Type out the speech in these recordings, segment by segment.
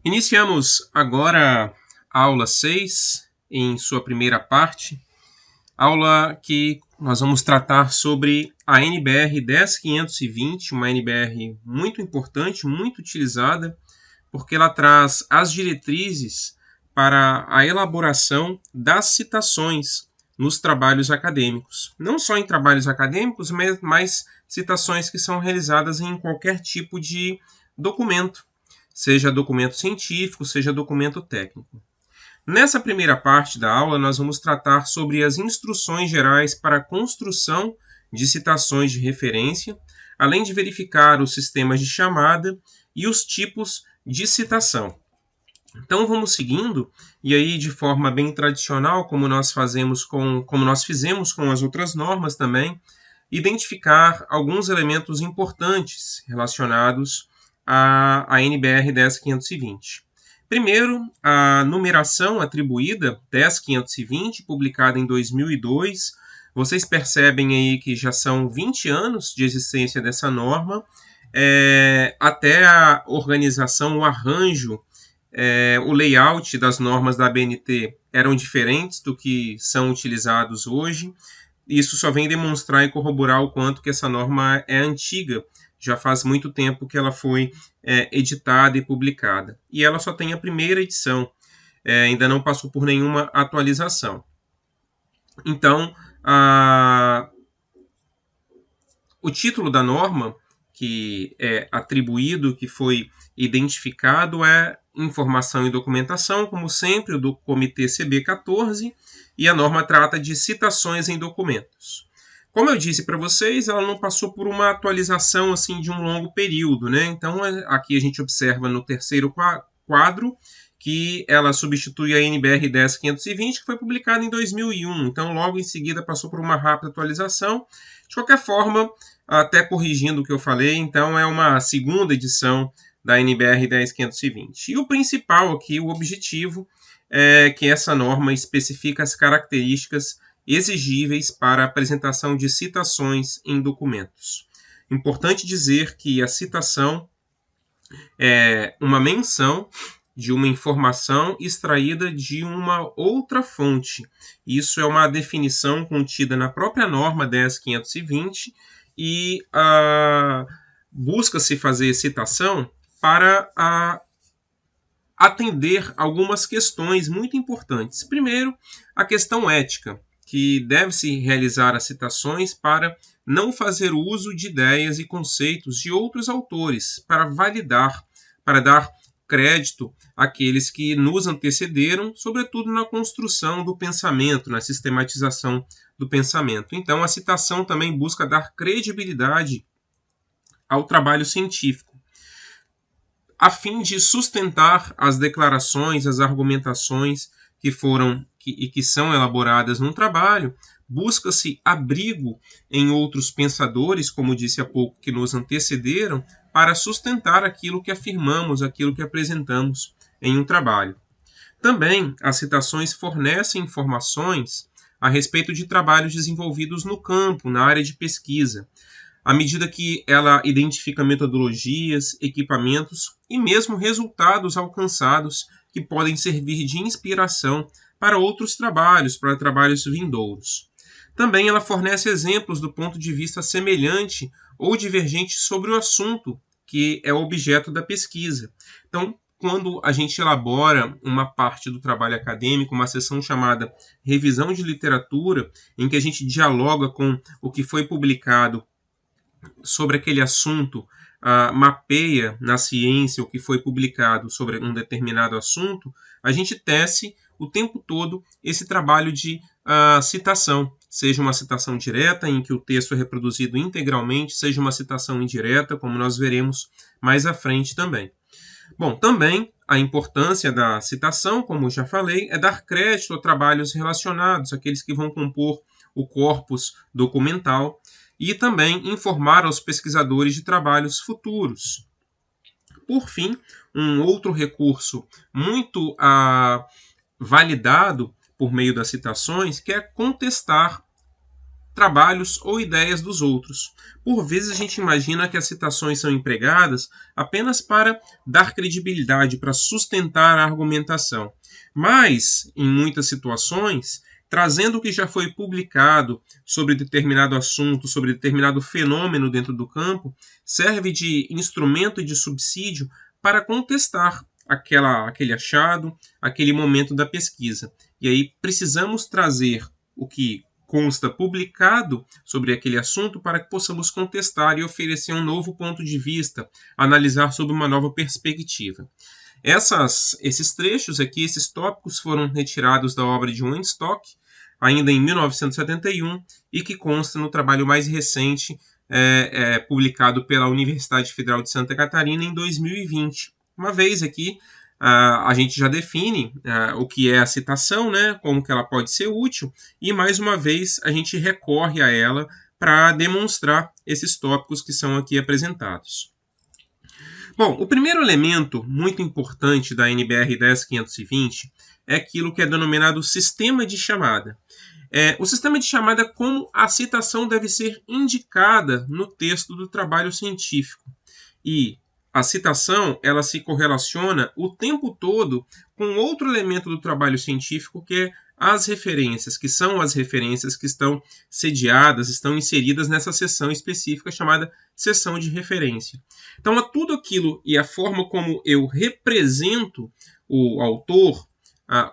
Iniciamos agora a aula 6, em sua primeira parte, aula que nós vamos tratar sobre a NBR 10520, uma NBR muito importante, muito utilizada, porque ela traz as diretrizes para a elaboração das citações nos trabalhos acadêmicos. Não só em trabalhos acadêmicos, mas citações que são realizadas em qualquer tipo de documento, seja documento científico, seja documento técnico. Nessa primeira parte da aula, nós vamos tratar sobre as instruções gerais para a construção de citações de referência, além de verificar os sistemas de chamada e os tipos de citação. Então vamos seguindo, e aí de forma bem tradicional, como nós fizemos com as outras normas também, identificar alguns elementos importantes relacionados à NBR 10520. Primeiro, a numeração atribuída 10520, publicada em 2002. Vocês percebem aí que já são 20 anos de existência dessa norma, até a organização, o arranjo, o layout das normas da ABNT eram diferentes do que são utilizados hoje. Isso só vem demonstrar e corroborar o quanto que essa norma é antiga. Já faz muito tempo que ela foi editada e publicada. E ela só tem a primeira edição, ainda não passou por nenhuma atualização. Então, o título da norma, que é atribuído, que foi identificado, é Informação e Documentação, como sempre, do Comitê CB14, e a norma trata de citações em documentos. Como eu disse para vocês, ela não passou por uma atualização assim, de um longo período, né? Então, aqui a gente observa no terceiro quadro que ela substitui a NBR 10520, que foi publicada em 2001. Então, logo em seguida, passou por uma rápida atualização. De qualquer forma, até corrigindo o que eu falei, então é uma segunda edição da NBR 10520. E o principal aqui, o objetivo, é que essa norma especifica as características exigíveis para a apresentação de citações em documentos. Importante dizer que a citação é uma menção de uma informação extraída de uma outra fonte. Isso é uma definição contida na própria norma 10520 e busca-se fazer citação para atender algumas questões muito importantes. Primeiro, a questão ética, que deve-se realizar as citações para não fazer uso de ideias e conceitos de outros autores, para validar, para dar crédito àqueles que nos antecederam, sobretudo na construção do pensamento, na sistematização do pensamento. Então, a citação também busca dar credibilidade ao trabalho científico, a fim de sustentar as declarações, as argumentações que são elaboradas num trabalho. Busca-se abrigo em outros pensadores, como disse há pouco, que nos antecederam, para sustentar aquilo que afirmamos, aquilo que apresentamos em um trabalho. Também, as citações fornecem informações a respeito de trabalhos desenvolvidos no campo, na área de pesquisa, à medida que ela identifica metodologias, equipamentos e mesmo resultados alcançados que podem servir de inspiração para outros trabalhos, para trabalhos vindouros. Também ela fornece exemplos do ponto de vista semelhante ou divergente sobre o assunto que é objeto da pesquisa. Então, quando a gente elabora uma parte do trabalho acadêmico, uma sessão chamada revisão de literatura, em que a gente dialoga com o que foi publicado sobre aquele assunto, mapeia na ciência o que foi publicado sobre um determinado assunto, a gente tece o tempo todo esse trabalho de citação, seja uma citação direta, em que o texto é reproduzido integralmente, seja uma citação indireta, como nós veremos mais à frente também. Bom, também a importância da citação, como já falei, é dar crédito a trabalhos relacionados, aqueles que vão compor o corpus documental, e também informar aos pesquisadores de trabalhos futuros. Por fim, um outro recurso muito validado por meio das citações, que é contestar trabalhos ou ideias dos outros. Por vezes a gente imagina que as citações são empregadas apenas para dar credibilidade, para sustentar a argumentação. Mas, em muitas situações, trazendo o que já foi publicado sobre determinado assunto, sobre determinado fenômeno dentro do campo, serve de instrumento e de subsídio para contestar aquele achado, aquele momento da pesquisa. E aí precisamos trazer o que consta publicado sobre aquele assunto para que possamos contestar e oferecer um novo ponto de vista, analisar sob uma nova perspectiva. Esses trechos aqui, esses tópicos foram retirados da obra de Weinstock, ainda em 1971, e que consta no trabalho mais recente, publicado pela Universidade Federal de Santa Catarina em 2020. Uma vez aqui, a gente já define o que é a citação, né, como que ela pode ser útil, e mais uma vez a gente recorre a ela para demonstrar esses tópicos que são aqui apresentados. Bom, o primeiro elemento muito importante da NBR 10520 é aquilo que é denominado sistema de chamada. O sistema de chamada é como a citação deve ser indicada no texto do trabalho científico. E a citação, ela se correlaciona o tempo todo com outro elemento do trabalho científico, que é as referências, que são as referências que estão sediadas, estão inseridas nessa seção específica chamada seção de referência. Então, tudo aquilo e a forma como eu represento o autor,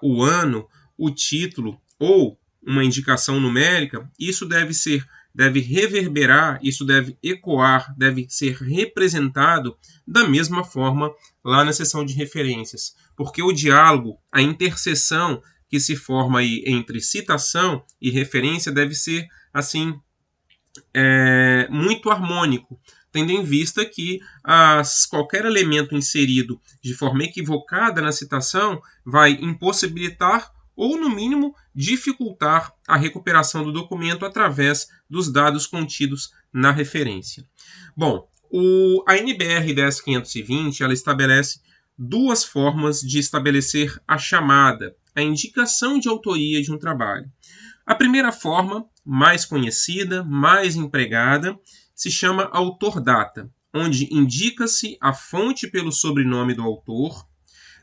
o ano, o título ou uma indicação numérica, isso deve reverberar, isso deve ecoar, deve ser representado da mesma forma lá na seção de referências. Porque o diálogo, a interseção que se forma aí entre citação e referência deve ser assim muito harmônico, tendo em vista que qualquer elemento inserido de forma equivocada na citação vai impossibilitar ou, no mínimo, dificultar a recuperação do documento através dos dados contidos na referência. Bom, a NBR 10520 ela estabelece duas formas de estabelecer a chamada, a indicação de autoria de um trabalho. A primeira forma, mais conhecida, mais empregada, se chama autor-data, onde indica-se a fonte pelo sobrenome do autor,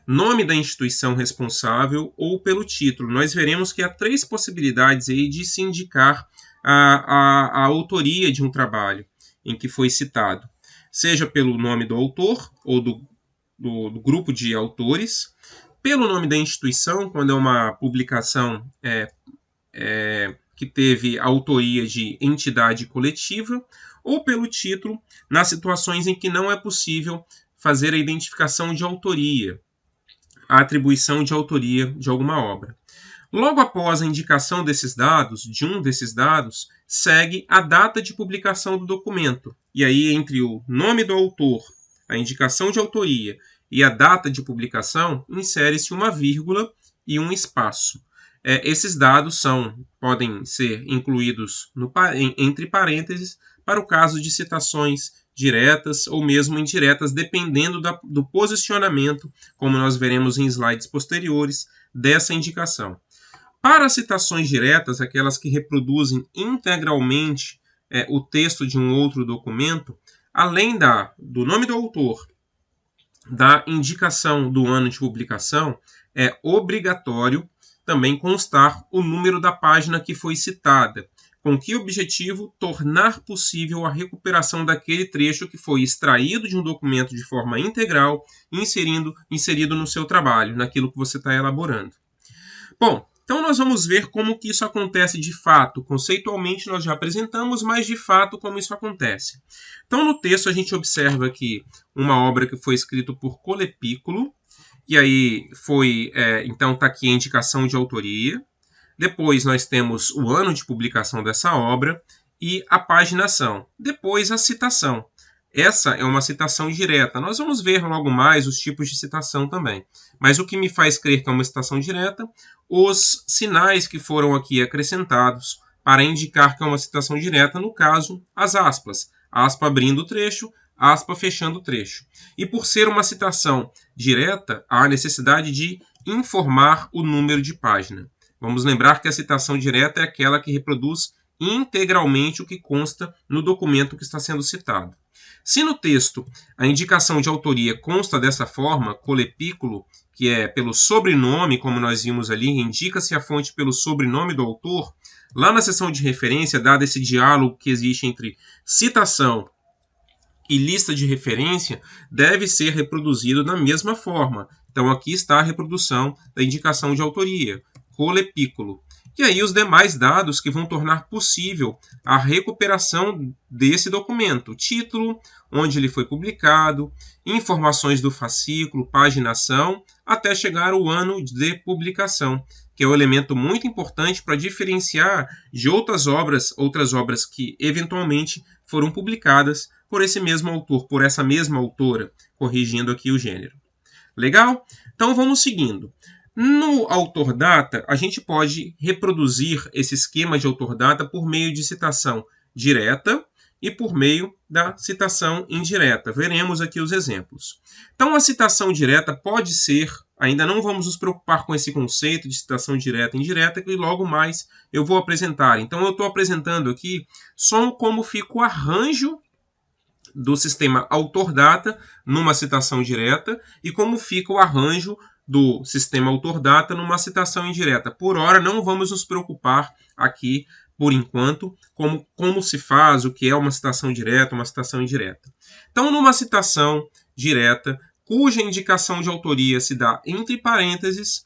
nome da instituição responsável ou pelo título. Nós veremos que há três possibilidades aí de se indicar a autoria de um trabalho em que foi citado, seja pelo nome do autor ou do grupo de autores, pelo nome da instituição, quando é uma publicação que teve autoria de entidade coletiva, ou pelo título, nas situações em que não é possível fazer a identificação de autoria, a atribuição de autoria de alguma obra. Logo após a indicação desses dados, de um desses dados, segue a data de publicação do documento. E aí, entre o nome do autor, a indicação de autoria e a data de publicação, insere-se uma vírgula e um espaço. Esses dados podem ser incluídos entre parênteses para o caso de citações diretas ou mesmo indiretas, dependendo do posicionamento, como nós veremos em slides posteriores, dessa indicação. Para citações diretas, aquelas que reproduzem integralmente o texto de um outro documento, além do nome do autor, da indicação do ano de publicação, é obrigatório também constar o número da página que foi citada. Com que objetivo? Tornar possível a recuperação daquele trecho que foi extraído de um documento de forma integral e inserido no seu trabalho, naquilo que você está elaborando. Bom, então nós vamos ver como que isso acontece de fato. Conceitualmente nós já apresentamos, mas de fato como isso acontece. Então no texto a gente observa aqui uma obra que foi escrita por Colepículo, e aí então está aqui a indicação de autoria. Depois nós temos o ano de publicação dessa obra e a paginação. Depois a citação. Essa é uma citação direta. Nós vamos ver logo mais os tipos de citação também. Mas o que me faz crer que é uma citação direta, os sinais que foram aqui acrescentados para indicar que é uma citação direta, no caso, as aspas. Aspa abrindo o trecho, aspa fechando o trecho. E por ser uma citação direta, há a necessidade de informar o número de página. Vamos lembrar que a citação direta é aquela que reproduz integralmente o que consta no documento que está sendo citado. Se no texto a indicação de autoria consta dessa forma, colepículo, que é pelo sobrenome, como nós vimos ali, indica-se a fonte pelo sobrenome do autor, lá na seção de referência, dado esse diálogo que existe entre citação e lista de referência, deve ser reproduzido da mesma forma. Então aqui está a reprodução da indicação de autoria, colepículo. E aí os demais dados que vão tornar possível a recuperação desse documento: título, onde ele foi publicado, informações do fascículo, paginação, até chegar ao ano de publicação, que é um elemento muito importante para diferenciar de outras obras que eventualmente foram publicadas por esse mesmo autor, por essa mesma autora, corrigindo aqui o gênero. Legal? Então vamos seguindo. No autor data, a gente pode reproduzir esse esquema de autor data por meio de citação direta e por meio da citação indireta. Veremos aqui os exemplos. Então, a citação direta pode ser, ainda não vamos nos preocupar com esse conceito de citação direta e indireta, que logo mais eu vou apresentar. Então, eu estou apresentando aqui só como fica o arranjo do sistema autor-data numa citação direta e como fica o arranjo do sistema autor-data numa citação indireta. Por hora, não vamos nos preocupar aqui, por enquanto, como se faz, o que é uma citação direta, uma citação indireta. Então, numa citação direta, cuja indicação de autoria se dá entre parênteses,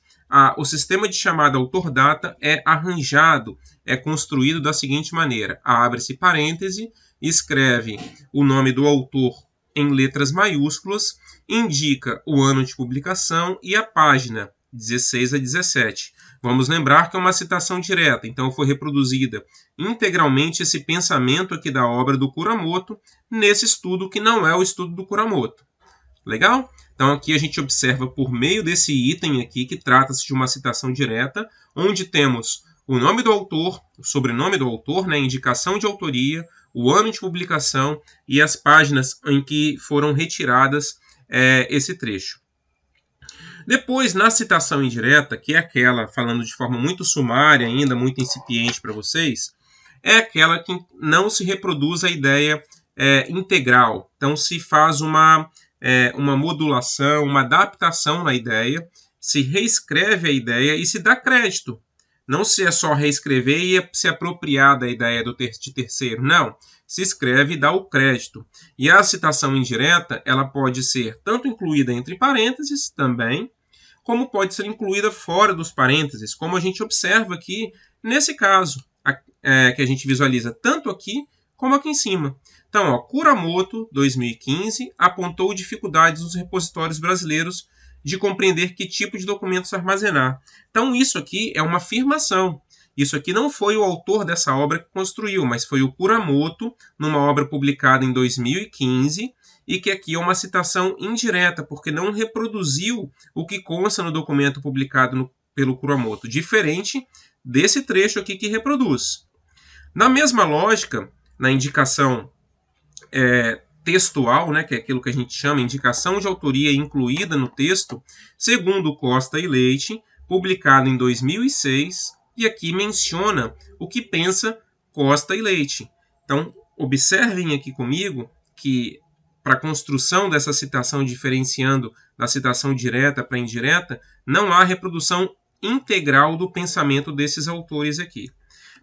o sistema de chamada autor-data é arranjado, é construído da seguinte maneira: abre-se parêntese, escreve o nome do autor em letras maiúsculas, indica o ano de publicação e a página, 16 a 17. Vamos lembrar que é uma citação direta, então foi reproduzida integralmente esse pensamento aqui da obra do Kuramoto nesse estudo que não é o estudo do Kuramoto. Legal? Então aqui a gente observa por meio desse item aqui que trata-se de uma citação direta, onde temos o nome do autor, o sobrenome do autor, né, indicação de autoria, o ano de publicação e as páginas em que foram retiradas esse trecho. Depois, na citação indireta, que é aquela, falando de forma muito sumária ainda, muito incipiente para vocês, é aquela que não se reproduz a ideia integral. Então, se faz uma modulação, uma adaptação na ideia, se reescreve a ideia e se dá crédito. Não se é só reescrever e se apropriar da ideia de terceiro, não. Se escreve e dá o crédito. E a citação indireta, ela pode ser tanto incluída entre parênteses também, como pode ser incluída fora dos parênteses, como a gente observa aqui nesse caso, que a gente visualiza tanto aqui como aqui em cima. Então, Kuramoto, 2015, apontou dificuldades nos repositórios brasileiros de compreender que tipo de documentos armazenar. Então, isso aqui é uma afirmação. Isso aqui não foi o autor dessa obra que construiu, mas foi o Kuramoto, numa obra publicada em 2015, e que aqui é uma citação indireta, porque não reproduziu o que consta no documento publicado pelo Kuramoto, diferente desse trecho aqui que reproduz. Na mesma lógica, na indicação textual, né, que é aquilo que a gente chama indicação de autoria incluída no texto, segundo Costa e Leite, publicado em 2006, e aqui menciona o que pensa Costa e Leite. Então, observem aqui comigo que para a construção dessa citação, diferenciando da citação direta para indireta, não há reprodução integral do pensamento desses autores aqui.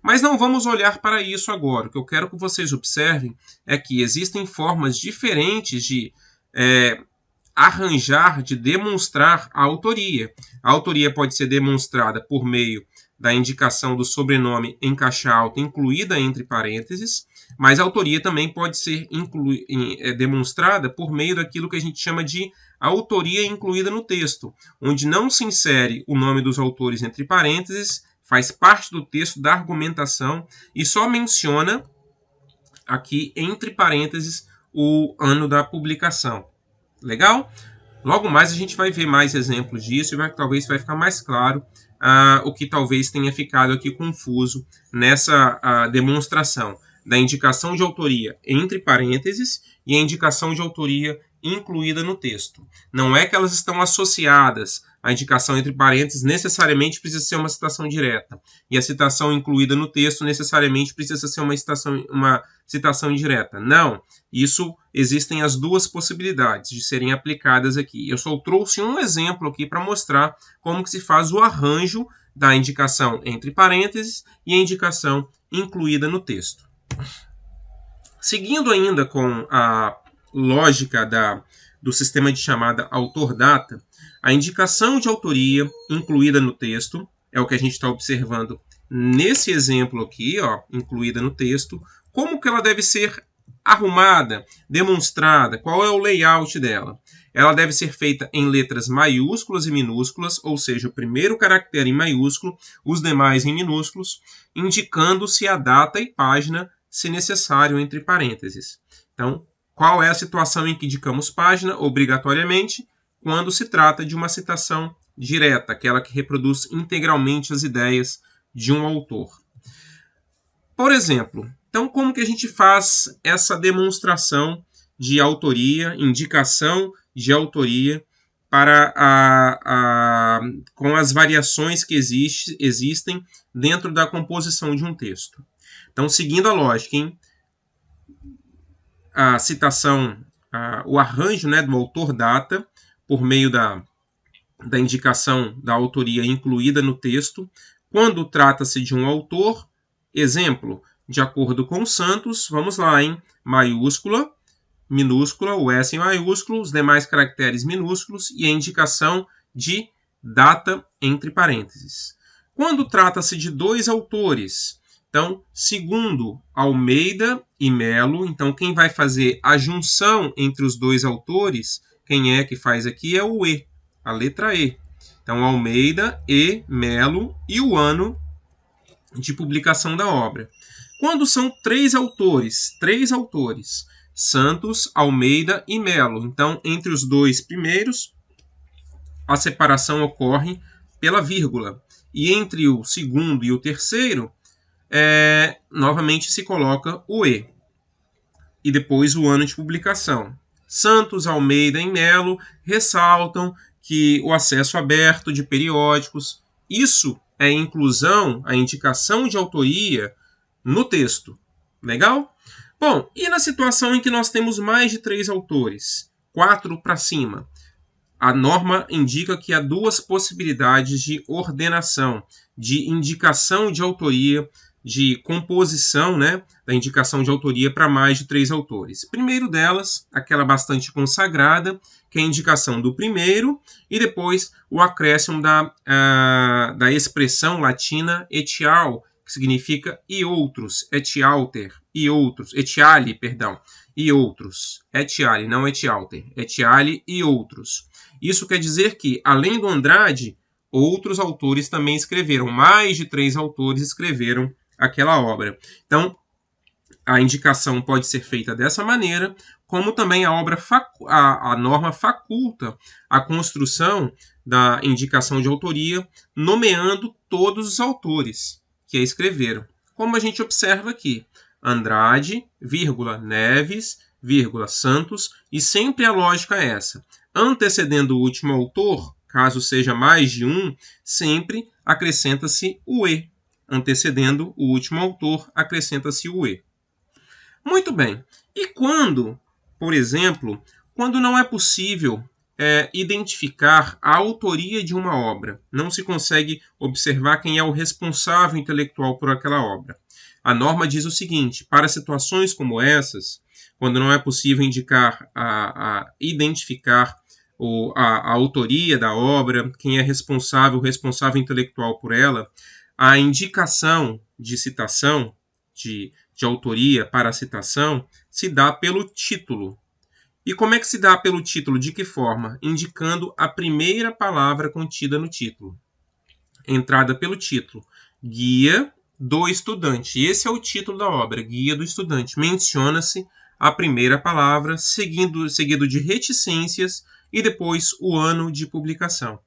Mas não vamos olhar para isso agora. O que eu quero que vocês observem é que existem formas diferentes de arranjar, de demonstrar a autoria. A autoria pode ser demonstrada por meio da indicação do sobrenome em caixa alta incluída entre parênteses, mas a autoria também pode ser demonstrada por meio daquilo que a gente chama de autoria incluída no texto, onde não se insere o nome dos autores entre parênteses, faz parte do texto da argumentação e só menciona aqui entre parênteses o ano da publicação. Legal? Logo mais a gente vai ver mais exemplos disso e talvez vai ficar mais claro o que talvez tenha ficado aqui confuso nessa demonstração da indicação de autoria entre parênteses e a indicação de autoria incluída no texto. Não é que elas estão associadas a indicação entre parênteses necessariamente precisa ser uma citação direta. E a citação incluída no texto necessariamente precisa ser uma citação indireta. Não. Isso existem as duas possibilidades de serem aplicadas aqui. Eu só trouxe um exemplo aqui para mostrar como que se faz o arranjo da indicação entre parênteses e a indicação incluída no texto. Seguindo ainda com a lógica do sistema de chamada autor-data, a indicação de autoria incluída no texto é o que a gente está observando nesse exemplo aqui, ó, incluída no texto. Como que ela deve ser arrumada, demonstrada, qual é o layout dela? Ela deve ser feita em letras maiúsculas e minúsculas, ou seja, o primeiro caractere em maiúsculo, os demais em minúsculos, indicando-se a data e página, se necessário, entre parênteses. Então, qual é a situação em que indicamos página? Obrigatoriamente, quando se trata de uma citação direta, aquela que reproduz integralmente as ideias de um autor. Por exemplo, então como que a gente faz essa demonstração de autoria, indicação de autoria com as variações que existem dentro da composição de um texto? Então, seguindo a lógica, a citação, o arranjo, né, do autor-data, por meio da indicação da autoria incluída no texto, quando trata-se de um autor, exemplo, de acordo com Santos, vamos lá, em maiúscula, minúscula, o S em maiúsculo, os demais caracteres minúsculos e a indicação de data entre parênteses. Quando trata-se de dois autores, então, segundo Almeida e Melo, então quem vai fazer a junção entre os dois autores, quem é que faz aqui é o E, a letra E. Então, Almeida e Melo e o ano de publicação da obra. Quando são três autores, Santos, Almeida e Melo. Então, entre os dois primeiros, a separação ocorre pela vírgula. E entre o segundo e o terceiro, novamente se coloca o E. E depois o ano de publicação. Santos, Almeida e Melo ressaltam que o acesso aberto de periódicos, isso é a inclusão, a indicação de autoria no texto. Legal? Bom, e na situação em que nós temos mais de 3 autores, 4 para cima? A norma indica que há duas possibilidades de ordenação, de indicação de autoria, de composição, né, da indicação de autoria para mais de 3 autores. Primeiro delas, aquela bastante consagrada, que é a indicação do primeiro, e depois o acréscimo da expressão latina etial, que significa e outros, etialter, e outros, etiale, perdão, e outros, etiale, não etialter, etiale e outros. Isso quer dizer que, além do Andrade, outros autores também escreveram, mais de 3 autores escreveram aquela obra. Então, a indicação pode ser feita dessa maneira, como também a norma faculta a construção da indicação de autoria, nomeando todos os autores que a escreveram. Como a gente observa aqui, Andrade, vírgula, Neves, vírgula, Santos, e sempre a lógica é essa. Antecedendo o último autor, caso seja mais de um, sempre acrescenta-se o E. Antecedendo o último autor, acrescenta-se o E. Muito bem. E quando, por exemplo, quando não é possível identificar a autoria de uma obra, não se consegue observar quem é o responsável intelectual por aquela obra. A norma diz o seguinte: para situações como essas, quando não é possível identificar a autoria da obra, quem é o responsável intelectual por ela, a indicação de citação, de autoria para a citação, se dá pelo título. E como é que se dá pelo título? De que forma? Indicando a primeira palavra contida no título. Entrada pelo título. Guia do Estudante. Esse é o título da obra, Guia do Estudante. Menciona-se a primeira palavra, seguido de reticências e depois o ano de publicação.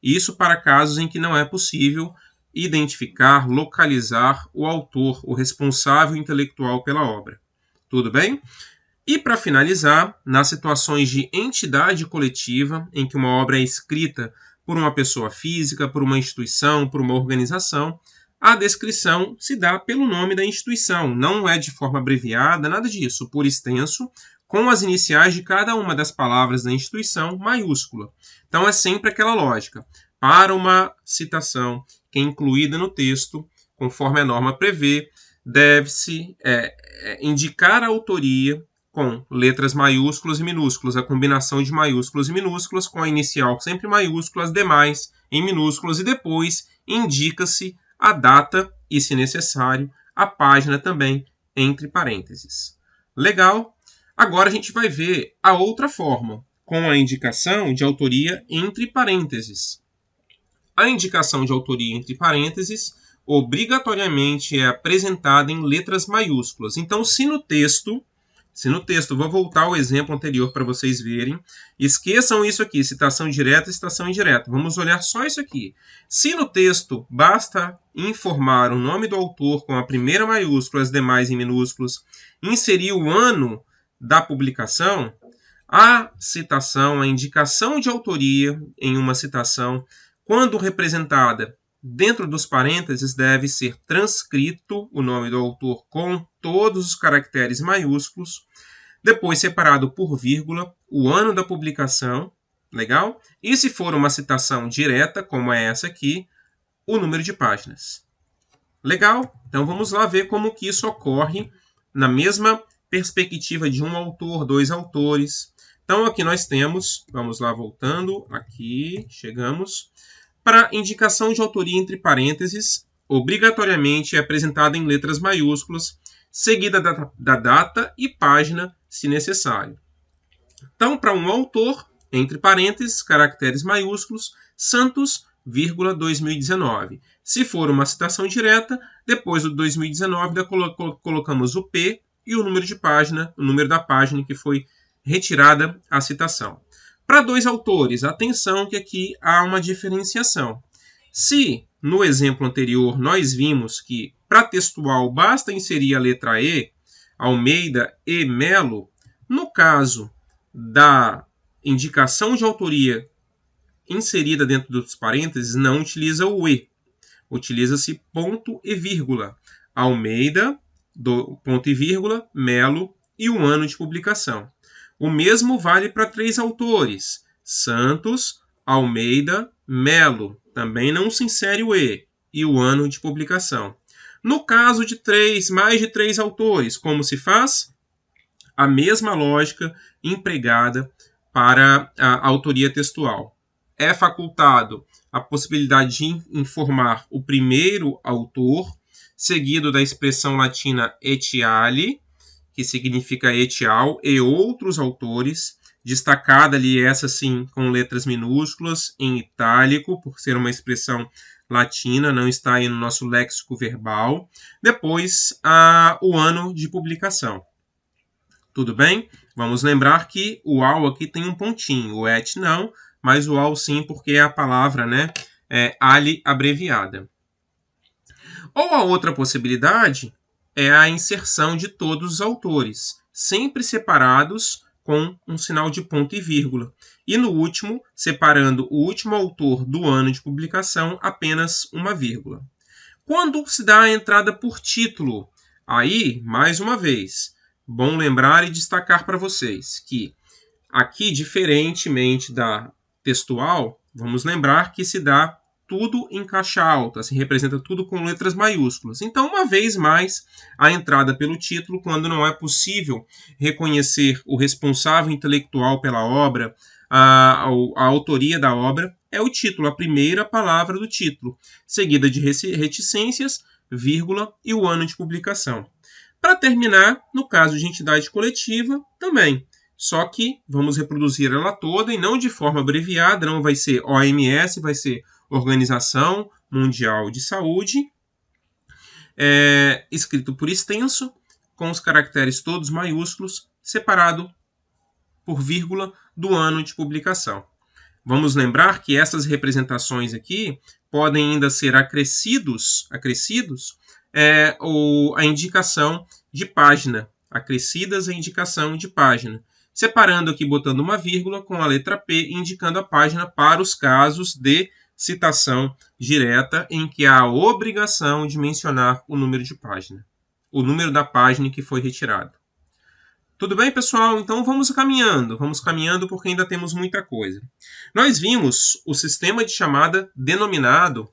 Isso para casos em que não é possível identificar, localizar o autor, o responsável intelectual pela obra. Tudo bem? E para finalizar, nas situações de entidade coletiva, em que uma obra é escrita por uma pessoa física, por uma instituição, por uma organização, a descrição se dá pelo nome da instituição, não é de forma abreviada, nada disso, por extenso, com as iniciais de cada uma das palavras da instituição maiúscula. Então é sempre aquela lógica. Para uma citação que é incluída no texto, conforme a norma prevê, deve-se indicar a autoria com letras maiúsculas e minúsculas, a combinação de maiúsculas e minúsculas, com a inicial sempre maiúscula, as demais em minúsculas, e depois indica-se a data e, se necessário, a página também entre parênteses. Legal? Agora a gente vai ver a outra forma, com a indicação de autoria entre parênteses. A indicação de autoria entre parênteses obrigatoriamente é apresentada em letras maiúsculas. Então, se no texto, vou voltar ao exemplo anterior para vocês verem, esqueçam isso aqui, citação direta e citação indireta. Vamos olhar só isso aqui. Se no texto basta informar o nome do autor com a primeira maiúscula, as demais em minúsculas, inserir o ano da publicação, a citação, a indicação de autoria em uma citação, quando representada dentro dos parênteses, deve ser transcrito o nome do autor com todos os caracteres maiúsculos, depois separado por vírgula, o ano da publicação, legal? E se for uma citação direta, como é essa aqui, o número de páginas. Legal? Então vamos lá ver como que isso ocorre na mesma perspectiva de um autor, dois autores. Então aqui nós temos, vamos lá voltando, aqui chegamos, para indicação de autoria entre parênteses, obrigatoriamente é apresentada em letras maiúsculas, seguida da data e página, se necessário. Então, para um autor, entre parênteses, caracteres maiúsculos, Santos, 2019. Se for uma citação direta, depois do 2019, colocamos o P e o número de página, o número da página que foi retirada a citação. Para dois autores, atenção que aqui há uma diferenciação. Se, no exemplo anterior, nós vimos que para textual basta inserir a letra E, Almeida e Melo, no caso da indicação de autoria inserida dentro dos parênteses, não utiliza o E. Utiliza-se ponto e vírgula. Almeida, ponto e vírgula, Melo e o ano de publicação. O mesmo vale para três autores, Santos, Almeida, Melo. Também não se insere o E e o ano de publicação. No caso de mais de três autores, como se faz? A mesma lógica empregada para a autoria textual. É facultado a possibilidade de informar o primeiro autor, seguido da expressão latina etiale, que significa etial, e outros autores, destacada ali essa sim com letras minúsculas, em itálico, por ser uma expressão latina, não está aí no nosso léxico verbal. Depois, o ano de publicação. Tudo bem? Vamos lembrar que o AU aqui tem um pontinho, o ET não, mas o AU sim, porque é a palavra, né, ALI abreviada. Ou a outra possibilidade é a inserção de todos os autores, sempre separados com um sinal de ponto e vírgula. E no último, separando o último autor do ano de publicação, apenas uma vírgula. Quando se dá a entrada por título, aí, mais uma vez, bom lembrar e destacar para vocês que aqui, diferentemente da textual, vamos lembrar que se dá tudo em caixa alta, se representa tudo com letras maiúsculas. Então, uma vez mais, a entrada pelo título, quando não é possível reconhecer o responsável intelectual pela obra, a autoria da obra, é o título, a primeira palavra do título, seguida de reticências, vírgula e o ano de publicação. Para terminar, no caso de entidade coletiva, também. Só que vamos reproduzir ela toda e não de forma abreviada, não vai ser OMS, vai ser Organização Mundial de Saúde, escrito por extenso, com os caracteres todos maiúsculos, separado por vírgula do ano de publicação. Vamos lembrar que essas representações aqui podem ainda ser acrescidos a indicação de página, acrescidas a indicação de página. separando aqui, botando uma vírgula com a letra P, indicando a página para os casos de citação direta em que há a obrigação de mencionar o número de página, o número da página que foi retirado. Tudo bem, pessoal? Então vamos caminhando porque ainda temos muita coisa. Nós vimos o sistema de chamada denominado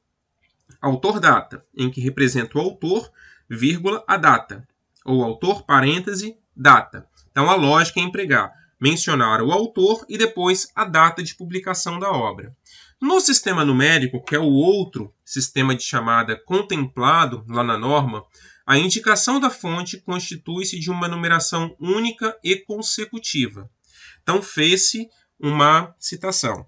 autor-data, em que representa o autor, vírgula, a data, ou autor, parêntese, data. Então a lógica é empregar, mencionar o autor e depois a data de publicação da obra. No sistema numérico, que é o outro sistema de chamada contemplado lá na norma, a indicação da fonte constitui-se de uma numeração única e consecutiva. Então, fez-se uma citação.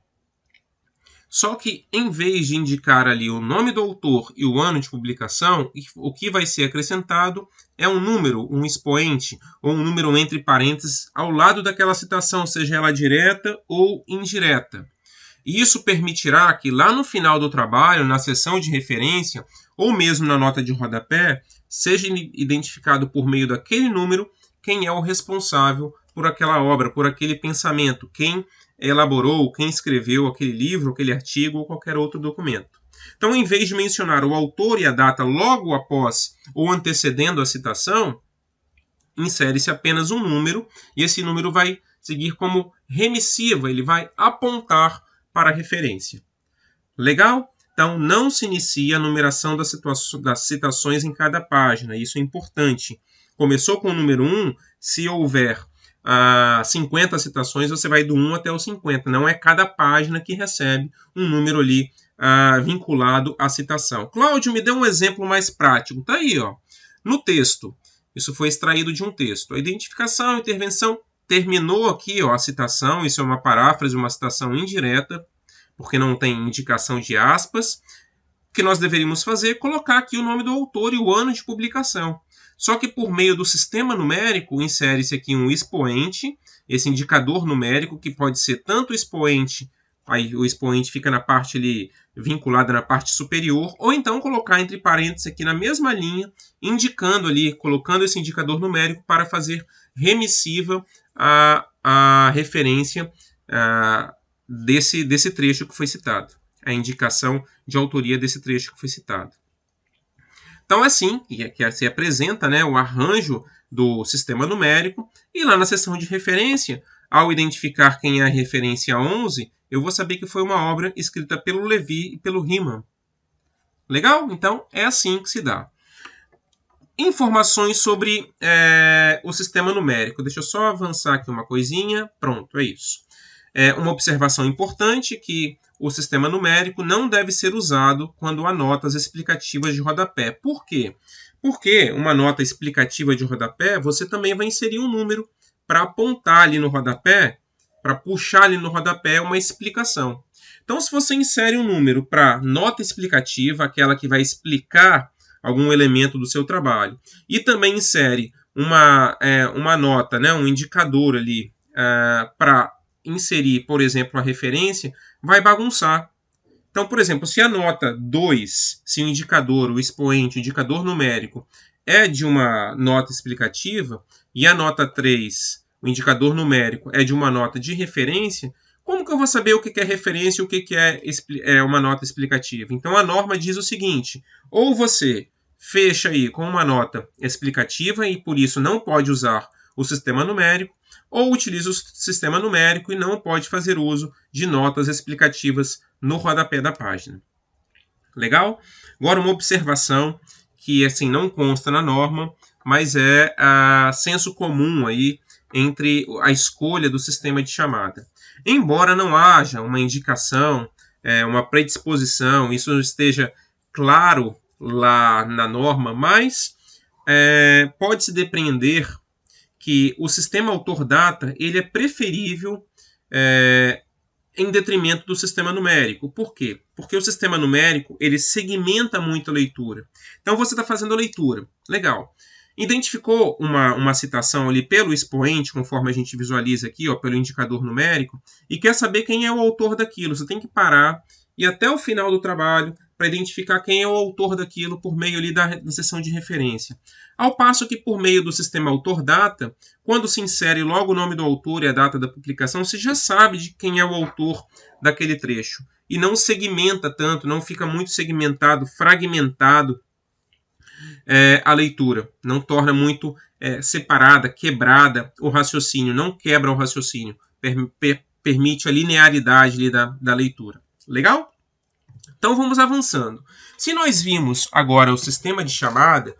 Só que, em vez de indicar ali o nome do autor e o ano de publicação, o que vai ser acrescentado é um número, um expoente, ou um número entre parênteses ao lado daquela citação, seja ela direta ou indireta. E isso permitirá que lá no final do trabalho, na seção de referência, ou mesmo na nota de rodapé, seja identificado por meio daquele número quem é o responsável por aquela obra, por aquele pensamento, quem elaborou, quem escreveu aquele livro, aquele artigo ou qualquer outro documento. Então, em vez de mencionar o autor e a data logo após ou antecedendo a citação, insere-se apenas um número e esse número vai seguir como remissiva, ele vai apontar para a referência. Legal? Então, não se inicia a numeração das citações em cada página. Isso é importante. Começou com o número 1, se houver 50 citações, você vai do 1 até o 50. Não é cada página que recebe um número ali vinculado à citação. Cláudio, me dê um exemplo mais prático. Está aí, ó, no texto. Isso foi extraído de um texto. A identificação, a intervenção, terminou aqui, ó, a citação. Isso é uma paráfrase, uma citação indireta, porque não tem indicação de aspas. O que nós deveríamos fazer é colocar aqui o nome do autor e o ano de publicação. Só que por meio do sistema numérico, insere-se aqui um expoente, esse indicador numérico, que pode ser tanto o expoente, aí o expoente fica na parte ali, vinculada na parte superior, ou então colocar entre parênteses aqui na mesma linha, indicando ali, colocando esse indicador numérico para fazer remissiva a referência desse trecho que foi citado, a indicação de autoria desse trecho que foi citado. Então, é assim que se apresenta, né, o arranjo do sistema numérico, e lá na seção de referência, ao identificar quem é a referência 11, eu vou saber que foi uma obra escrita pelo Levi e pelo Riemann. Legal? Então, é assim que se dá. Informações sobre o sistema numérico. Deixa eu só avançar aqui uma coisinha. Pronto, é isso. Uma observação importante que o sistema numérico não deve ser usado quando há notas explicativas de rodapé. Por quê? Porque uma nota explicativa de rodapé, você também vai inserir um número para apontar ali no rodapé, para puxar ali no rodapé uma explicação. Então, se você insere um número para nota explicativa, aquela que vai explicar algum elemento do seu trabalho, e também insere uma nota, né, um indicador ali para inserir, por exemplo, a referência, vai bagunçar. Então, por exemplo, se a nota 2, se o indicador, o expoente, o indicador numérico, é de uma nota explicativa, e a nota 3, o indicador numérico, é de uma nota de referência, como que eu vou saber o que é referência e o que é uma nota explicativa? Então, a norma diz o seguinte: ou você fecha aí com uma nota explicativa e, por isso, não pode usar o sistema numérico, ou utiliza o sistema numérico e não pode fazer uso de notas explicativas no rodapé da página. Legal? Agora, uma observação que assim não consta na norma, mas é senso comum aí entre a escolha do sistema de chamada. Embora não haja uma indicação, uma predisposição, isso esteja claro lá na norma, mas pode-se depreender que o sistema autor-data ele é preferível em detrimento do sistema numérico. Por quê? Porque o sistema numérico ele segmenta muito a leitura. Então você está fazendo a leitura. Legal. Identificou uma citação ali pelo expoente, conforme a gente visualiza aqui, ó, pelo indicador numérico, e quer saber quem é o autor daquilo. Você tem que parar e até o final do trabalho para identificar quem é o autor daquilo por meio ali da seção de referência. Ao passo que por meio do sistema autor-data, quando se insere logo o nome do autor e a data da publicação, você já sabe de quem é o autor daquele trecho. E não segmenta tanto, não fica muito segmentado, fragmentado a leitura. Não torna muito separada, quebrada o raciocínio, não quebra o raciocínio. Permite a linearidade ali da leitura. Legal? Então vamos avançando. Se nós vimos agora o sistema de chamada,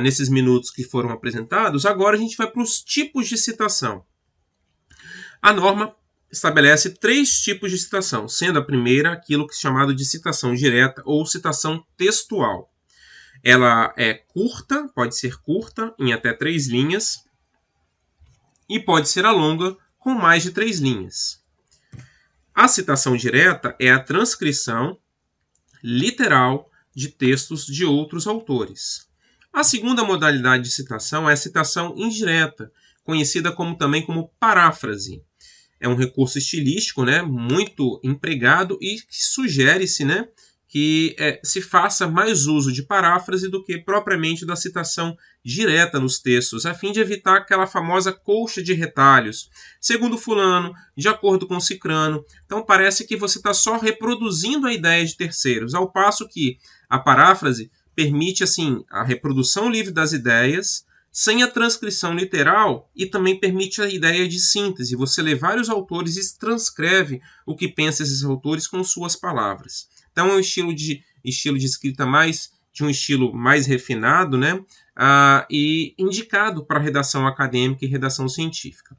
nesses minutos que foram apresentados, agora a gente vai para os tipos de citação. A norma estabelece 3 tipos de citação, sendo a primeira aquilo que é chamado de citação direta ou citação textual. Ela é curta, pode ser curta, em até 3 linhas, e pode ser a longa, com mais de 3 linhas. A citação direta é a transcrição literal de textos de outros autores. A segunda modalidade de citação é a citação indireta, conhecida também como paráfrase. É um recurso estilístico, né, muito empregado e que sugere-se, né, que se faça mais uso de paráfrase do que propriamente da citação direta nos textos, a fim de evitar aquela famosa colcha de retalhos. Segundo fulano, de acordo com cicrano. Então parece que você está só reproduzindo a ideia de terceiros, ao passo que a paráfrase permite assim a reprodução livre das ideias, sem a transcrição literal, e também permite a ideia de síntese. Você lê vários autores e transcreve o que pensam esses autores com suas palavras. Então é um estilo de escrita de um estilo mais refinado, né? E indicado para redação acadêmica e redação científica.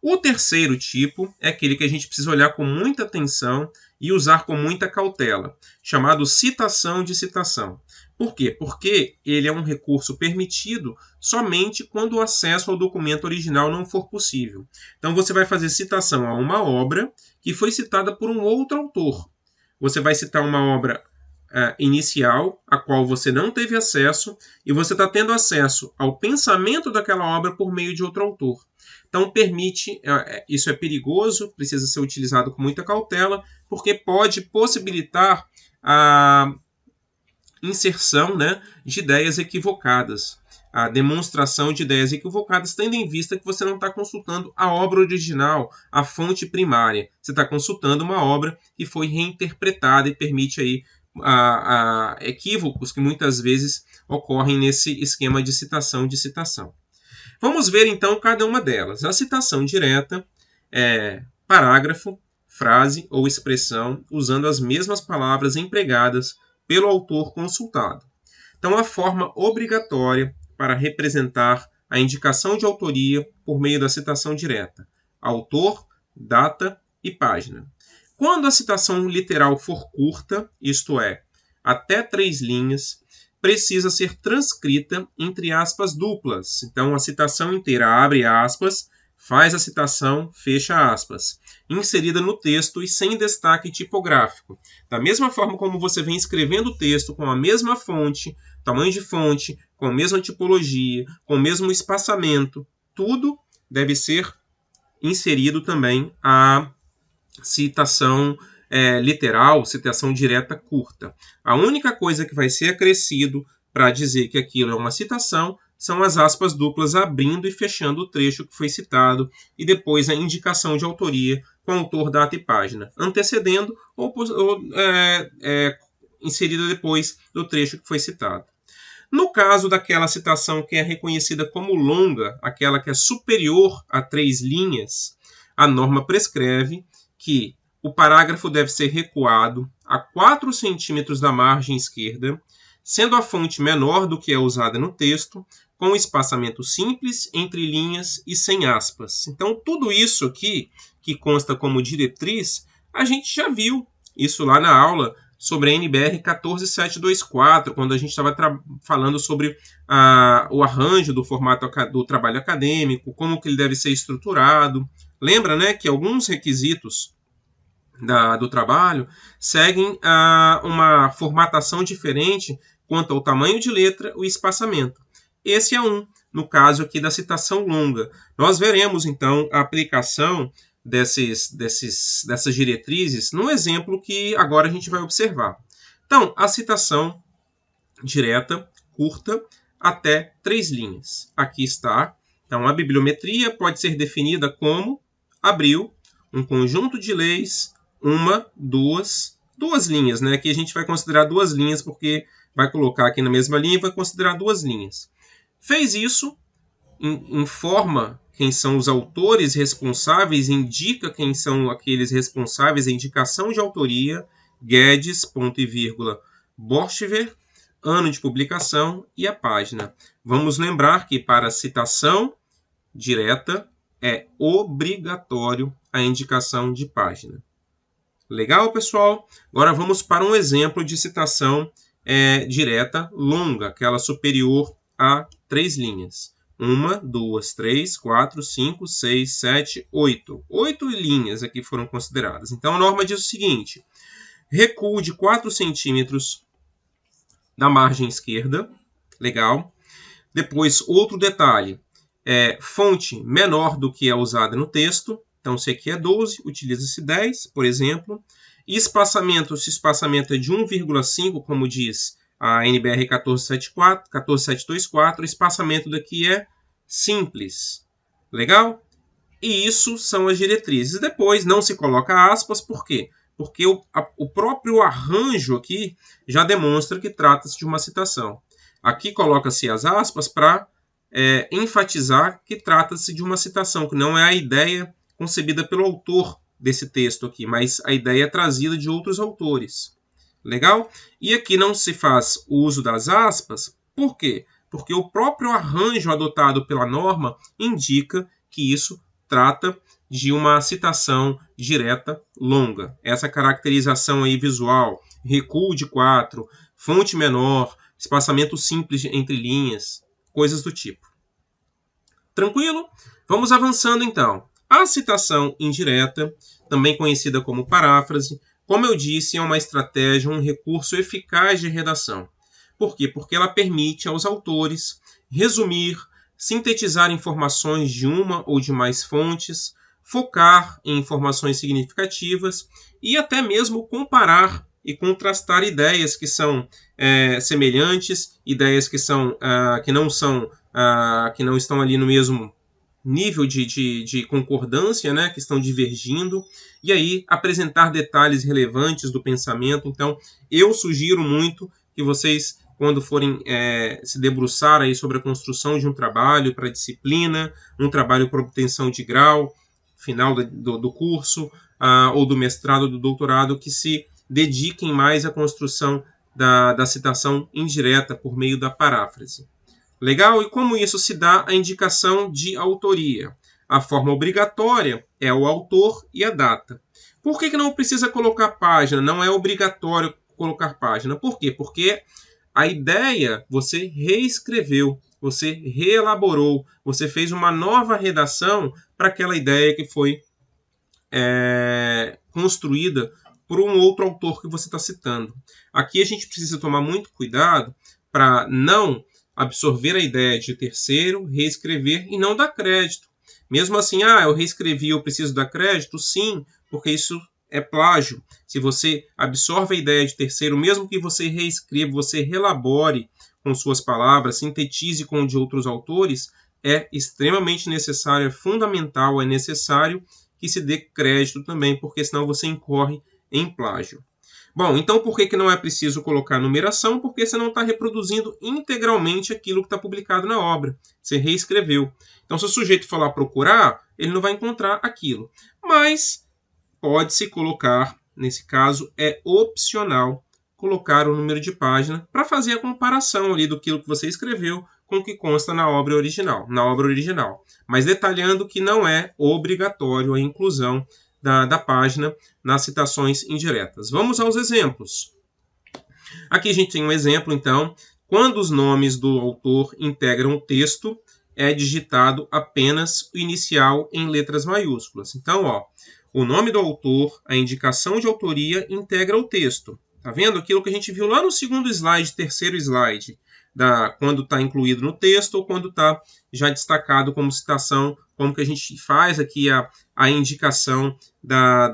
O terceiro tipo é aquele que a gente precisa olhar com muita atenção e usar com muita cautela, chamado citação de citação. Por quê? Porque ele é um recurso permitido somente quando o acesso ao documento original não for possível. Então você vai fazer citação a uma obra que foi citada por um outro autor. Você vai citar uma obra inicial, a qual você não teve acesso, e você está tendo acesso ao pensamento daquela obra por meio de outro autor. Então isso é perigoso, precisa ser utilizado com muita cautela, porque pode possibilitar a inserção, né, de ideias equivocadas, a demonstração de ideias equivocadas, tendo em vista que você não está consultando a obra original, a fonte primária. Você está consultando uma obra que foi reinterpretada e permite aí equívocos que muitas vezes ocorrem nesse esquema de citação de citação. Vamos ver então cada uma delas. A citação direta é parágrafo, frase ou expressão usando as mesmas palavras empregadas pelo autor consultado. Então, a forma obrigatória para representar a indicação de autoria por meio da citação direta: autor, data e página. Quando a citação literal for curta, isto é, até 3 linhas, precisa ser transcrita entre aspas duplas. Então, a citação inteira abre aspas, faz a citação, fecha aspas, inserida no texto e sem destaque tipográfico. Da mesma forma como você vem escrevendo o texto com a mesma fonte, tamanho de fonte, com a mesma tipologia, com o mesmo espaçamento, tudo deve ser inserido também a citação literal, citação direta curta. A única coisa que vai ser acrescido para dizer que aquilo é uma citação são as aspas duplas abrindo e fechando o trecho que foi citado e depois a indicação de autoria com autor, data e página, antecedendo ou inserida depois do trecho que foi citado. No caso daquela citação que é reconhecida como longa, aquela que é superior a 3 linhas, a norma prescreve que o parágrafo deve ser recuado a 4 centímetros da margem esquerda, sendo a fonte menor do que é usada no texto, com espaçamento simples, entre linhas e sem aspas. Então, tudo isso aqui, que consta como diretriz, a gente já viu isso lá na aula sobre a NBR 14724, quando a gente estava falando sobre o arranjo do formato do trabalho acadêmico, como que ele deve ser estruturado. Lembra, né, que alguns requisitos do trabalho seguem uma formatação diferente quanto ao tamanho de letra e o espaçamento. Esse é no caso aqui da citação longa. Nós veremos, então, a aplicação dessas diretrizes no exemplo que agora a gente vai observar. Então, a citação direta, curta, até 3 linhas. Aqui está. Então, a bibliometria pode ser definida como abriu um conjunto de leis, duas linhas, né? Aqui a gente vai considerar 2 linhas, porque vai colocar aqui na mesma linha e vai considerar 2 linhas. Fez isso, informa quem são os autores responsáveis, indica quem são aqueles responsáveis, a indicação de autoria, Guedes, ponto e vírgula, Borchver, ano de publicação e a página. Vamos lembrar que para citação direta é obrigatório a indicação de página. Legal, pessoal? Agora vamos para um exemplo de citação direta longa, aquela superior a 3 linhas. 1, 2, 3, 4, 5, 6, 7, 8. 8 linhas aqui foram consideradas. Então a norma diz o seguinte: recuo de 4 centímetros da margem esquerda. Legal. Depois, outro detalhe. Fonte menor do que é usada no texto. Então, se aqui é 12, utiliza-se 10, por exemplo. E espaçamento, se o espaçamento é de 1,5, como diz a NBR 14724, o espaçamento daqui é simples. Legal? E isso são as diretrizes. Depois, não se coloca aspas, por quê? Porque o próprio arranjo aqui já demonstra que trata-se de uma citação. Aqui coloca-se as aspas para enfatizar que trata-se de uma citação, que não é a ideia concebida pelo autor desse texto aqui, mas a ideia trazida de outros autores. Legal? E aqui não se faz o uso das aspas, por quê? Porque o próprio arranjo adotado pela norma indica que isso trata de uma citação direta longa. Essa caracterização aí visual, recuo de 4, fonte menor, espaçamento simples entre linhas, coisas do tipo. Tranquilo? Vamos avançando então. A citação indireta, também conhecida como paráfrase, como eu disse, é uma estratégia, um recurso eficaz de redação. Por quê? Porque ela permite aos autores resumir, sintetizar informações de uma ou de mais fontes, focar em informações significativas e até mesmo comparar e contrastar ideias que são semelhantes, ideias que não estão ali no mesmo nível de concordância, né, que estão divergindo, e aí apresentar detalhes relevantes do pensamento. Então, eu sugiro muito que vocês, quando forem se debruçar aí sobre a construção de um trabalho para disciplina, um trabalho para obtenção de grau, final do curso, ou do mestrado ou do doutorado, que se dediquem mais à construção da citação indireta por meio da paráfrase. Legal? E como isso se dá a indicação de autoria? A forma obrigatória é o autor e a data. Por que não precisa colocar página? Não é obrigatório colocar página. Por quê? Porque a ideia você reescreveu, você reelaborou, você fez uma nova redação para aquela ideia que foi construída por um outro autor que você está citando. Aqui a gente precisa tomar muito cuidado para não absorver a ideia de terceiro, reescrever e não dar crédito. Mesmo assim, eu reescrevi, eu preciso dar crédito? Sim, porque isso é plágio. Se você absorve a ideia de terceiro, mesmo que você reescreva, você relabore com suas palavras, sintetize com o de outros autores, é extremamente necessário, é fundamental, é necessário que se dê crédito também, porque senão você incorre em plágio. Bom, então por que não é preciso colocar numeração? Porque você não está reproduzindo integralmente aquilo que está publicado na obra. Você reescreveu. Então, se o sujeito for lá procurar, ele não vai encontrar aquilo. Mas pode-se colocar, nesse caso, é opcional colocar o número de página para fazer a comparação ali do que você escreveu com o que consta na obra original. Mas detalhando que não é obrigatório a inclusão da página nas citações indiretas. Vamos aos exemplos. Aqui a gente tem um exemplo, então. Quando os nomes do autor integram o texto, é digitado apenas o inicial em letras maiúsculas. Então, o nome do autor, a indicação de autoria, integra o texto. Tá vendo? Aquilo que a gente viu lá no segundo slide, terceiro slide, quando está incluído no texto ou quando está já destacado como citação, como que a gente faz aqui a indicação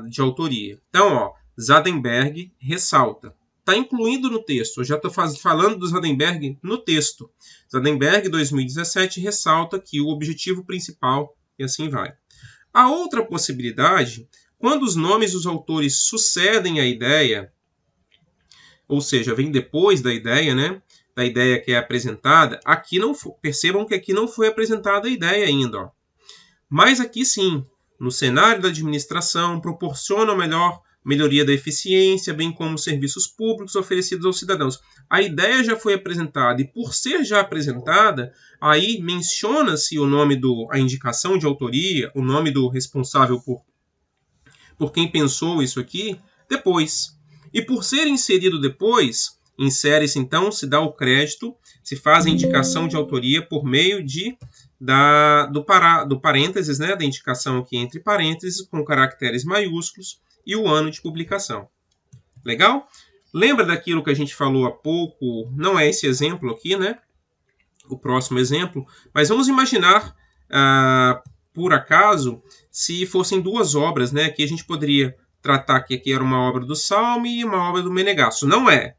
de autoria. Então, Zadenberg ressalta. está incluindo no texto. Eu já estou falando do Zadenberg no texto. Zadenberg, 2017, ressalta que o objetivo principal, e assim vai. A outra possibilidade, quando os nomes dos autores sucedem à ideia, ou seja, vem depois da ideia, né? Da ideia que é apresentada, aqui não percebam que aqui não foi apresentada a ideia ainda, ó. Mas aqui sim, no cenário da administração, proporciona melhoria da eficiência, bem como serviços públicos oferecidos aos cidadãos. A ideia já foi apresentada e, por ser já apresentada, aí menciona-se a indicação de autoria, o nome do responsável por quem pensou isso aqui, depois. E por ser inserido depois, insere-se então, se dá o crédito, se faz a indicação de autoria por meio do parênteses, né, da indicação aqui entre parênteses, com caracteres maiúsculos, e o ano de publicação. Legal? Lembra daquilo que a gente falou há pouco? Não é esse exemplo aqui, né? O próximo exemplo. Mas vamos imaginar, por acaso, se fossem duas obras, né? Aqui a gente poderia tratar que aqui era uma obra do Salme e uma obra do Menegasso. Não é.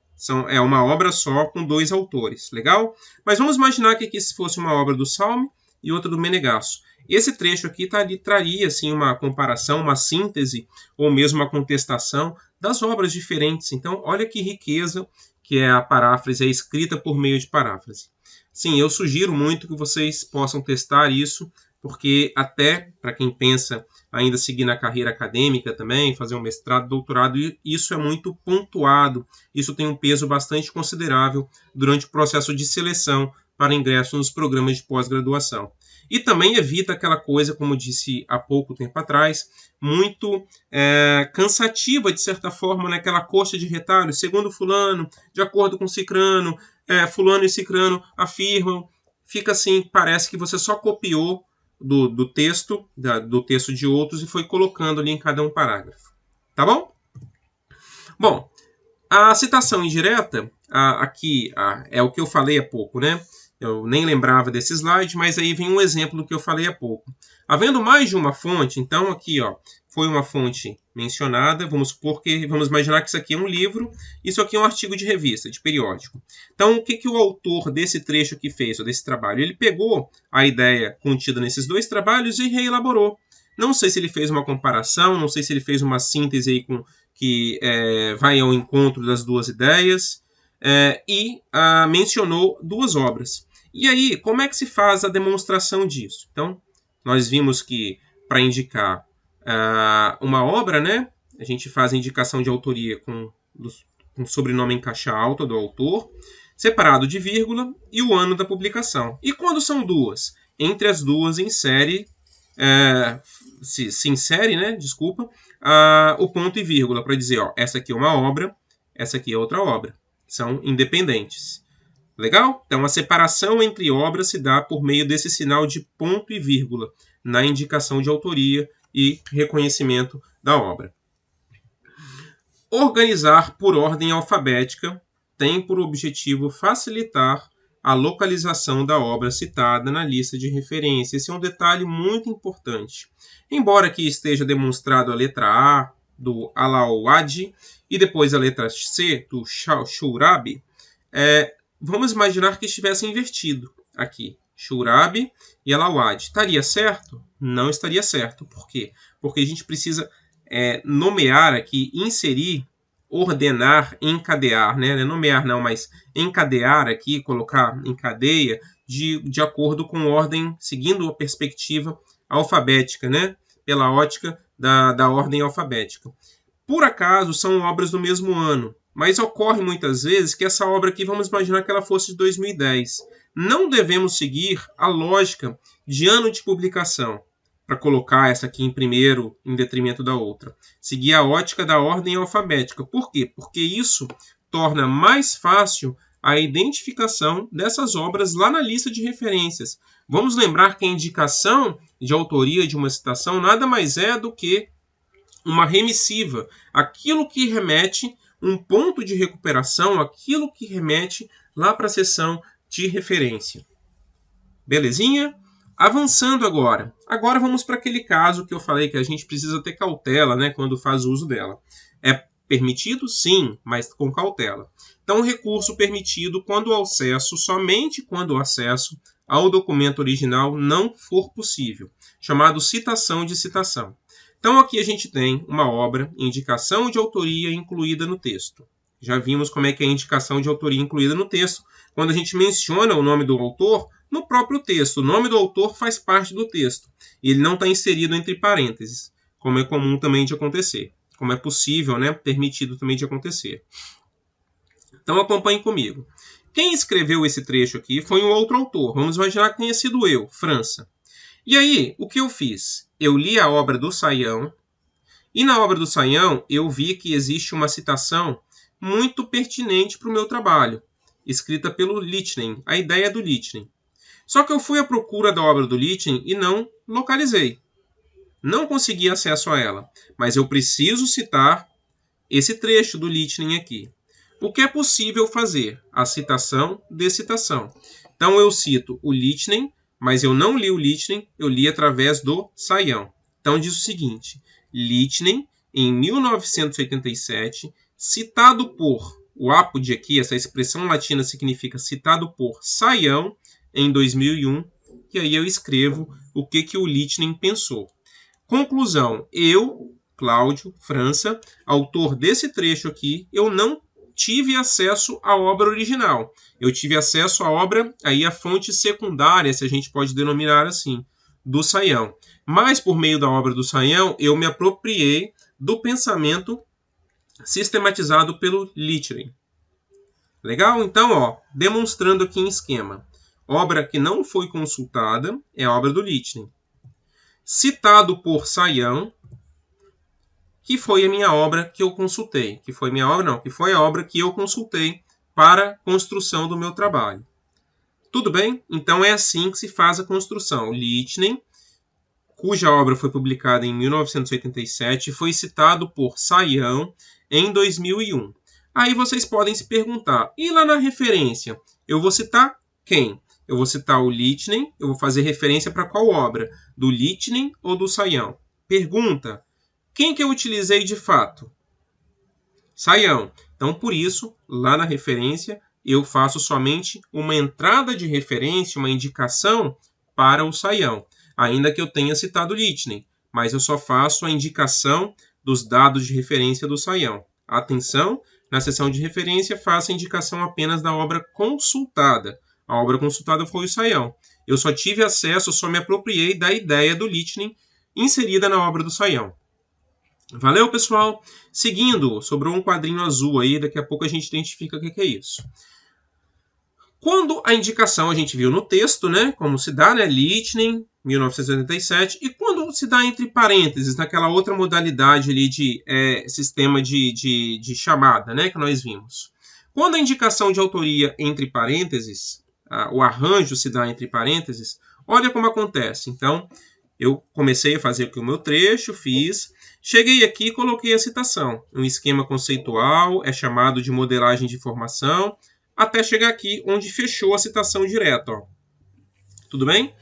É uma obra só com dois autores. Legal? Mas vamos imaginar que aqui fosse uma obra do Salme e outra do Menegasso. Esse trecho aqui traria assim, uma comparação, uma síntese, ou mesmo uma contestação das obras diferentes. Então, olha que riqueza que é a paráfrase, a escrita por meio de paráfrase. Sim, eu sugiro muito que vocês possam testar isso, porque até para quem pensa ainda seguir na carreira acadêmica também, fazer um mestrado, doutorado, isso é muito pontuado. Isso tem um peso bastante considerável durante o processo de seleção para ingresso nos programas de pós-graduação. E também evita aquela coisa, como disse há pouco tempo atrás, muito cansativa, de certa forma, naquela coxa de retalhos, segundo fulano, de acordo com cicrano, fulano e cicrano afirmam. Fica assim, parece que você só copiou do texto de outros e foi colocando ali em cada um parágrafo. Tá bom? Bom, a citação indireta, aqui é o que eu falei há pouco, né? Eu nem lembrava desse slide, mas aí vem um exemplo do que eu falei há pouco. Havendo mais de uma fonte, então aqui foi uma fonte mencionada, vamos imaginar que isso aqui é um livro, isso aqui é um artigo de revista, de periódico. Então, o que o autor desse trecho aqui fez, ou desse trabalho? Ele pegou a ideia contida nesses dois trabalhos e reelaborou. Não sei se ele fez uma comparação, não sei se ele fez uma síntese aí que vai ao encontro das duas ideias, e mencionou duas obras. E aí, como é que se faz a demonstração disso? Então, nós vimos que para indicar uma obra, né, a gente faz a indicação de autoria com sobrenome em caixa alta do autor, separado de vírgula, e o ano da publicação. E quando são duas? Entre as duas insere, se insere, né, o ponto e vírgula para dizer, essa aqui é uma obra, essa aqui é outra obra. São independentes. Legal? Então, a separação entre obras se dá por meio desse sinal de ponto e vírgula na indicação de autoria e reconhecimento da obra. Organizar por ordem alfabética tem por objetivo facilitar a localização da obra citada na lista de referência. Esse é um detalhe muito importante. Embora aqui esteja demonstrado a letra A do Alauad e depois a letra C do Shurabi, vamos imaginar que estivesse invertido aqui. Shurabi e Alauad. Estaria certo? Não estaria certo. Por quê? Porque a gente precisa nomear aqui, inserir, ordenar, encadear, né? Não é nomear não, mas encadear aqui, colocar em cadeia, de acordo com ordem, seguindo a perspectiva alfabética, né? Pela ótica da ordem alfabética. Por acaso, são obras do mesmo ano, mas ocorre muitas vezes que essa obra aqui, vamos imaginar que ela fosse de 2010. Não devemos seguir a lógica de ano de publicação, para colocar essa aqui em primeiro, em detrimento da outra. Seguir a ótica da ordem alfabética. Por quê? Porque isso torna mais fácil a identificação dessas obras lá na lista de referências. Vamos lembrar que a indicação de autoria de uma citação nada mais é do que uma remissiva, aquilo que remete um ponto de recuperação, aquilo que remete lá para a seção de referência. Belezinha? Avançando agora. Agora vamos para aquele caso que eu falei que a gente precisa ter cautela, né, quando faz uso dela. permitido? Sim, mas com cautela. Então, recurso permitido quando o acesso, somente quando o acesso ao documento original não for possível, chamado citação de citação. Então, aqui a gente tem uma obra, indicação de autoria incluída no texto. Já vimos como é que é a indicação de autoria incluída no texto, quando a gente menciona o nome do autor no próprio texto. O nome do autor faz parte do texto. E ele não está inserido entre parênteses, como é comum também de acontecer. Como é possível, né? Permitido também de acontecer. Então acompanhe comigo. Quem escreveu esse trecho aqui foi um outro autor. Vamos imaginar que tenha sido eu, França. E aí, o que eu fiz? Eu li a obra do Saião, e na obra do Saião eu vi que existe uma citação muito pertinente para o meu trabalho, escrita pelo Lichtnen, a ideia do Lichtnen. Só que eu fui à procura da obra do Lichtnen e não localizei. Não consegui acesso a ela, mas eu preciso citar esse trecho do Lichtnen aqui. O que é possível fazer? A citação de citação. Então eu cito o Lichtnen, mas eu não li o Lichtnen, eu li através do Saião. Então diz o seguinte: Lichtnen, em 1987, citado por, o apud aqui, essa expressão latina significa citado por Saião, em 2001, e aí eu escrevo o que o Lichtnen pensou. Conclusão: eu, Cláudio, França, autor desse trecho aqui, eu não tive acesso à obra original. Eu tive acesso à obra, aí a fonte secundária, se a gente pode denominar assim, do Saião. Mas por meio da obra do Saião, eu me apropriei do pensamento sistematizado pelo Lichtnen. Legal? Então, ó, demonstrando aqui em esquema. Obra que não foi consultada é a obra do Lichtnen. Citado por Saião, que foi a minha obra que eu consultei. Que foi minha obra, não, que foi a obra que eu consultei para a construção do meu trabalho. Tudo bem? Então é assim que se faz a construção. Lichtnen, cuja obra foi publicada em 1987, foi citado por Saião em 2001. Aí vocês podem se perguntar, e lá na referência, eu vou citar quem? Eu vou citar o Lichtnen, eu vou fazer referência para qual obra? Do Lichtnen ou do Saião? Pergunta, quem que eu utilizei de fato? Saião. Então, por isso, lá na referência, eu faço somente uma entrada de referência, uma indicação para o Saião, ainda que eu tenha citado Lichtnen, mas eu só faço a indicação dos dados de referência do Saião. Atenção, na seção de referência, faço a indicação apenas da obra consultada. A obra consultada foi o Saião. Eu só tive acesso, só me apropriei da ideia do Lichtnen inserida na obra do Saião. Valeu, pessoal? Seguindo, sobrou um quadrinho azul aí, daqui a pouco a gente identifica o que é isso. Quando a indicação a gente viu no texto, né, como se dá, né, Lichtnen, 1987, e quando se dá entre parênteses, naquela outra modalidade ali de sistema de chamada, né, que nós vimos. Quando a indicação de autoria entre parênteses, o arranjo se dá entre parênteses, olha como acontece. Então, eu comecei a fazer aqui o meu trecho, fiz, cheguei aqui e coloquei a citação. Um esquema conceitual é chamado de modelagem de informação, até chegar aqui onde fechou a citação direta. Ó. Tudo bem?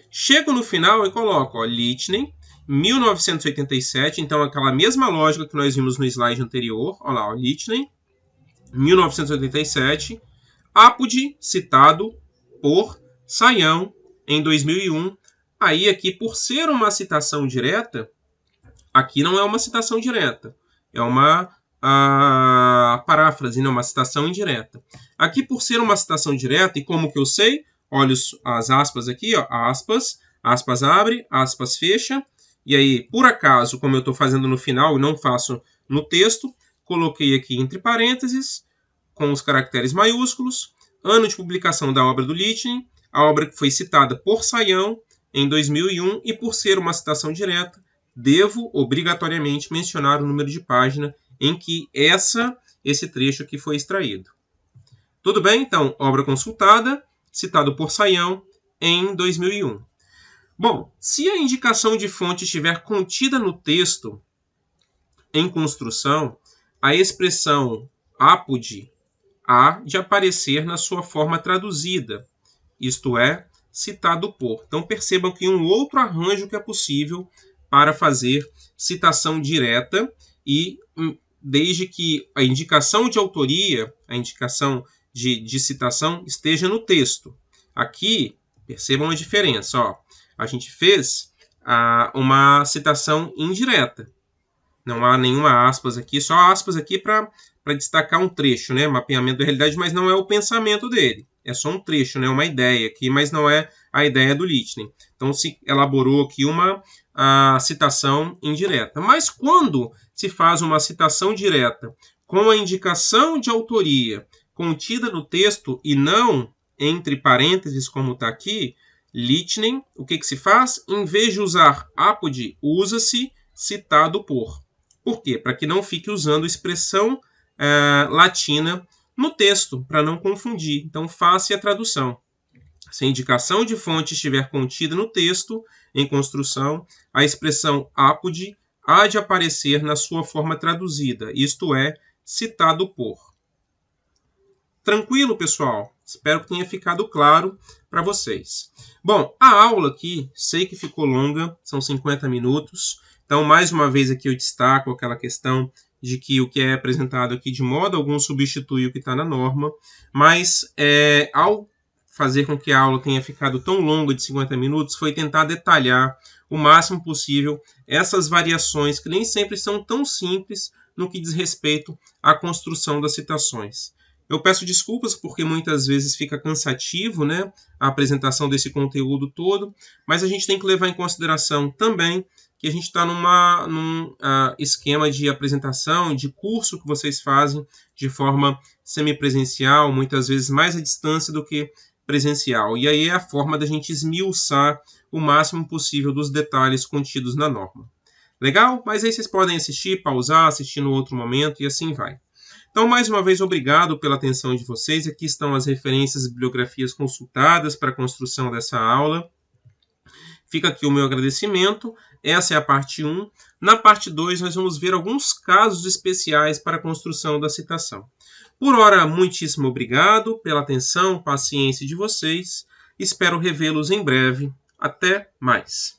Chego no final e coloco, ó, Lichtnen, 1987, então aquela mesma lógica que nós vimos no slide anterior, ó lá, ó, Lichtnen, 1987, apud citado por Saião em 2001. Aí aqui, por ser uma citação direta, aqui não é uma citação direta, é uma paráfrase, não, uma citação indireta. Aqui, por ser uma citação direta, e como que eu sei? Olha as aspas aqui, ó, aspas, aspas abre, aspas fecha, e aí, por acaso, como eu estou fazendo no final e não faço no texto, coloquei aqui entre parênteses, com os caracteres maiúsculos, ano de publicação da obra do Lichtnen, a obra que foi citada por Saião em 2001, e por ser uma citação direta, devo obrigatoriamente mencionar o número de página em que esse trecho aqui foi extraído. Tudo bem? Então, obra consultada, citado por Saião em 2001. Bom, se a indicação de fonte estiver contida no texto em construção, a expressão apud há de aparecer na sua forma traduzida, isto é, citado por. Então percebam que um outro arranjo que é possível para fazer citação direta e desde que a indicação de autoria, a indicação de citação, esteja no texto. Aqui, percebam a diferença. Ó, a gente fez uma citação indireta. Não há nenhuma aspas aqui, só aspas aqui para destacar um trecho, né? Mapeamento da realidade, mas não é o pensamento dele. É só um trecho, né? Uma ideia aqui, mas não é a ideia do Lichtner. Então se elaborou aqui uma citação indireta. Mas quando se faz uma citação direta com a indicação de autoria contida no texto e não entre parênteses, como está aqui, Lichtner, o que se faz? Em vez de usar apode, usa-se citado por. Por quê? Para que não fique usando expressão latina no texto, para não confundir. Então, faça a tradução. Se a indicação de fonte estiver contida no texto, em construção, a expressão apode há de aparecer na sua forma traduzida, isto é, citado por. Tranquilo, pessoal? Espero que tenha ficado claro para vocês. Bom, a aula aqui, sei que ficou longa, são 50 minutos. Então, mais uma vez aqui eu destaco aquela questão de que o que é apresentado aqui de modo algum substitui o que está na norma, mas ao fazer com que a aula tenha ficado tão longa de 50 minutos, foi tentar detalhar o máximo possível essas variações que nem sempre são tão simples no que diz respeito à construção das citações. Eu peço desculpas porque muitas vezes fica cansativo, né, a apresentação desse conteúdo todo, mas a gente tem que levar em consideração também que a gente está num esquema de apresentação, de curso que vocês fazem de forma semipresencial, muitas vezes mais à distância do que presencial. E aí é a forma da gente esmiuçar o máximo possível dos detalhes contidos na norma. Legal? Mas aí vocês podem assistir, pausar, assistir no outro momento e assim vai. Então, mais uma vez, obrigado pela atenção de vocês. Aqui estão as referências e bibliografias consultadas para a construção dessa aula. Fica aqui o meu agradecimento. Essa é a parte 1. Na parte 2, nós vamos ver alguns casos especiais para a construção da citação. Por hora, muitíssimo obrigado pela atenção, paciência de vocês. Espero revê-los em breve. Até mais.